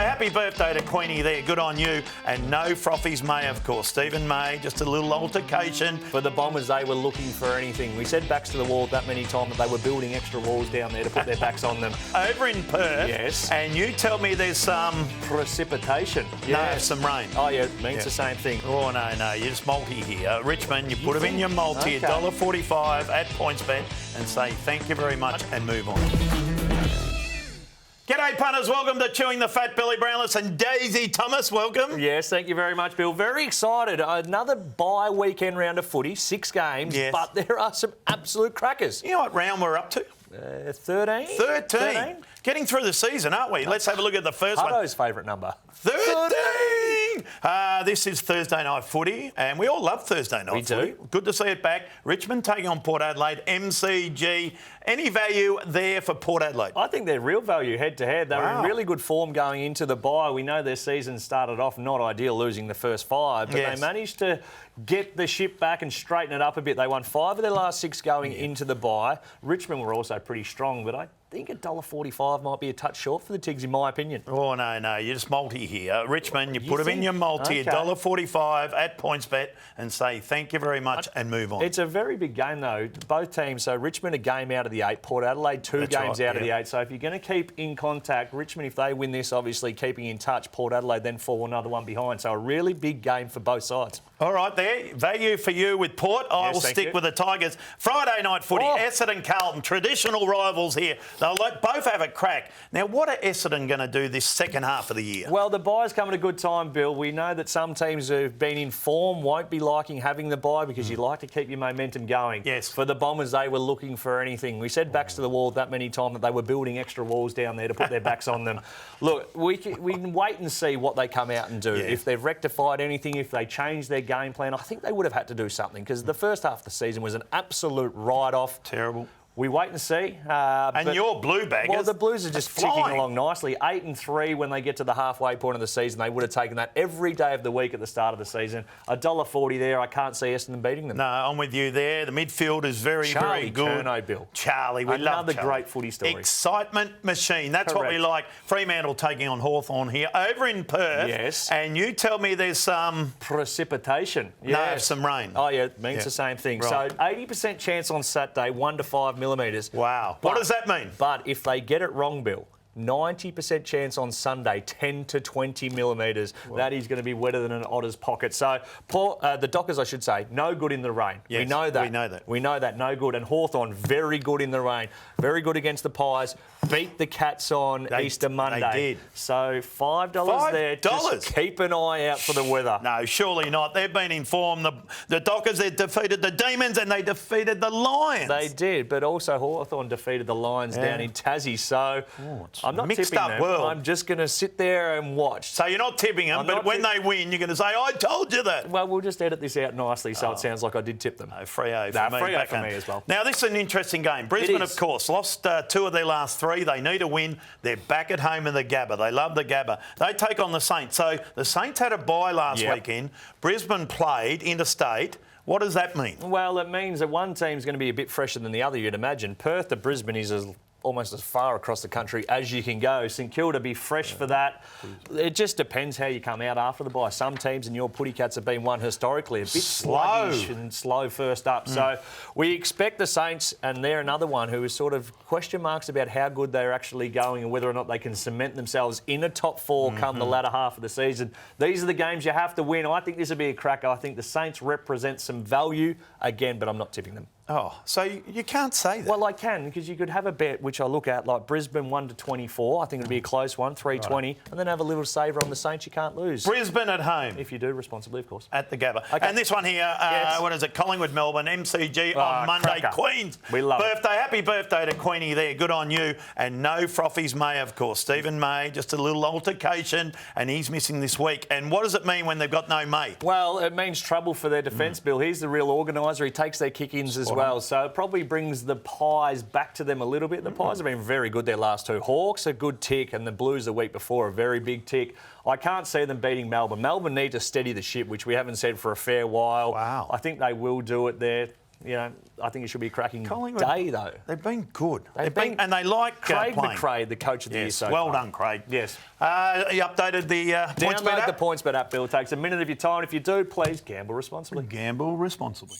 Happy birthday to Queenie there. Good on you. And no frothies May, of course. Stephen May, just a little altercation. For the Bombers, they were looking for anything. We said backs to the wall that many times that they were building extra walls down there to put their backs on them. Over in Perth. Yes. And you tell me there's some... Precipitation. No, some rain. Oh, yeah, it means the same thing. Oh, no, you're just multi here. Richmond, you put them in your multi, Okay. $1.45 at PointsBet and say thank you very much and move on. G'day, punters. Welcome to Chewing the Fat. Billy Brownless and Daisy Thomas. Welcome. Yes, thank you very much, Bill. Very excited. Another bye weekend round of footy, 6 games, Yes. but there are some absolute crackers. You know what round we're up to? 13? 13. Getting through the season, aren't we? Let's have a look at the first one. Hutto's favourite number. 13! This is Thursday night footy, and we all love Thursday night footy. Good to see it back. Richmond taking on Port Adelaide, MCG. Any value there for Port Adelaide? I think they're real value head-to-head. They were in really good form going into the bye. We know their season started off not ideal, losing the first 5, but they managed to get the ship back and straighten it up a bit. They won 5 of their last 6 going into the bye. Richmond were also pretty strong, but I think $1.45 might be a touch short for the Tigs, in my opinion. Oh, no, you're just multi here. Richmond, you put them in your multi, $1.45 at PointsBet and say thank you very much and move on. It's a very big game, though. Both teams, so Richmond a game out of the 8, Port Adelaide 2 games out of the 8. So if you're going to keep in contact, Richmond, if they win this, obviously keeping in touch, Port Adelaide then fall another one behind. So a really big game for both sides. All right, there. Value for you with Port. I will stick with the Tigers. Friday night footy, Essendon, Carlton, traditional rivals here. They'll both have a crack. Now, what are Essendon going to do this second half of the year? Well, the bye's come at a good time, Bill. We know that some teams who've been in form won't be liking having the bye because you like to keep your momentum going. Yes. For the Bombers, they were looking for anything. We said backs to the wall that many times that they were building extra walls down there to put their backs on them. Look, we can wait and see what they come out and do. If they've rectified anything, if they change their game plan, I think they would have had to do something because the first half of the season was an absolute write-off. Terrible. We wait and see. And your Blue Baggers... Well, the Blues are just ticking along nicely. 8-3 when they get to the halfway point of the season. They would have taken that every day of the week at the start of the season. $1.40 there. I can't see Essendon beating them. No, I'm with you there. The midfield is very good. Curnow, Bill. Charlie, we love Charlie. Another great footy story. Excitement machine. That's what we like. Fremantle taking on Hawthorn here. Over in Perth. Yes. And you tell me there's some... Precipitation. No, some rain. Oh, yeah, it means the same thing. Right. So 80% chance on Saturday, 1 to 5 millimetres. Wow. What does that mean? But if they get it wrong, Bill, 90% chance on Sunday, 10 to 20 millimetres. Wow. That is going to be wetter than an otter's pocket. So the Dockers, I should say, no good in the rain. Yes, we know that. We know that. No good. And Hawthorn, very good in the rain. Very good against the Pies. Beat the Cats on Easter Monday. They did. So $5 there. Just keep an eye out for the weather. No, surely not. They've been informed. The Dockers, they defeated the Demons and they defeated the Lions. They did, but also Hawthorn defeated the Lions down in Tassie. So I'm not mixed tipping up them. world. I'm just going to sit there and watch. So you're not tipping them, but when they win, you're going to say, I told you that. Well, we'll just edit this out nicely so it sounds like I did tip them. No, Freo for me. Freo for me as well. Now, this is an interesting game. Brisbane, of course, lost 2 of their last 3. They need a win. They're back at home in the Gabba. They love the Gabba. They take on the Saints. So the Saints had a bye last weekend. Brisbane played interstate. What does that mean? Well, it means that one team's going to be a bit fresher than the other, you'd imagine. Perth to Brisbane is almost as far across the country as you can go. St Kilda be fresh for that. It just depends how you come out after the bye. Some teams, and your Putty Cats have been one historically, a bit sluggish and slow first up. So we expect the Saints, and they're another one who is sort of question marks about how good they're actually going and whether or not they can cement themselves in a top 4 come the latter half of the season. These are the games you have to win. I think this will be a cracker. I think the Saints represent some value again, but I'm not tipping them. Oh, so you can't say that. Well, I can, because you could have a bet, which I look at, like Brisbane 1 to 24. I think it'll be a close one, 3.20, and then have a little saver on the Saints. You can't lose. Brisbane at home. If you do responsibly, of course. At the Gabba. Okay. And this one here, what is it? Collingwood, Melbourne, MCG on Monday. Cracker. Queens. We love it. Happy birthday to Queenie there. Good on you. And no frothies May, of course. Stephen May, just a little altercation, and he's missing this week. And what does it mean when they've got no May? Well, it means trouble for their defence, Bill. He's the real organiser. He takes their kick-ins as well. So it probably brings the Pies back to them a little bit. The Pies have been very good their last 2. Hawks a good tick, and the Blues the week before a very big tick. I can't see them beating Melbourne. Melbourne need to steady the ship, which we haven't said for a fair while. Wow. I think they will do it there. You know, I think it should be a cracking Collingwood, day, though. They've been good. They've been, and they like Craig playing. McRae, the coach of the year so well far. done, Craig. Yes. You updated the PointsBet Download app? the PointsBet app, Bill. It takes a minute of your time. If you do, please gamble responsibly. Gamble responsibly.